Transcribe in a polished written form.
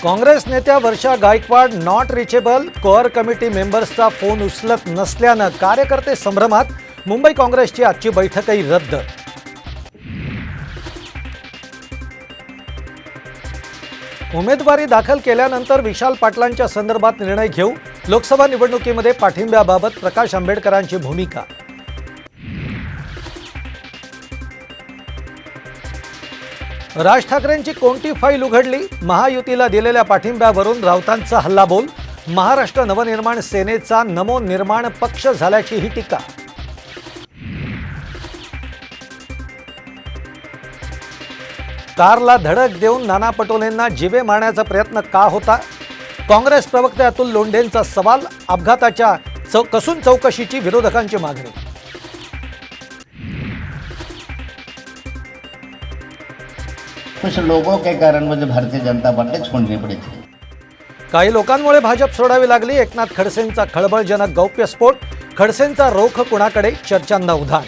काँग्रेस नेत्या Varsha Gaikwad not reachable, core committee मेंबर्सचा phone उचलत नसल्यानं कार्यकर्ते संभ्रमात, मुंबई काँग्रेसची आजची बैठकही रद्द। उमेदवारी दाखल केल्यानंतर विशाल पाटलांच्या संदर्भात निर्णय घेऊ, लोकसभा निवडणुकीमध्ये पाठिंब्याबाबत प्रकाश आंबेडकरांची भूमिका। राज ठाकरेंची कोणती फाईल उघडली, महायुतीला दिलेल्या पाठिंब्यावरून राऊतांचा हल्लाबोल, महाराष्ट्र नवनिर्माण सेनेचा नमो निर्माण पक्ष झाल्याची ही टीका। कारला धडक देऊन नाना पटोलेंना जीवे मारण्याचा प्रयत्न का होता, काँग्रेस प्रवक्ते अतुल लोंढेंचा सवाल, अपघाताच्या कसून चौकशीची विरोधकांची मागणी। कुछ लोगों के कारण मुझे भारतीय जनता पार्टी छोड़नी पड़ी थी। काही लोकांमुळे भाजप सोडावी लागली, एकनाथ खडसेंचा खळबळजनक गौप्यस्फोट, खडसेंचा रोख कुणाकडे, चर्चांना उधाण।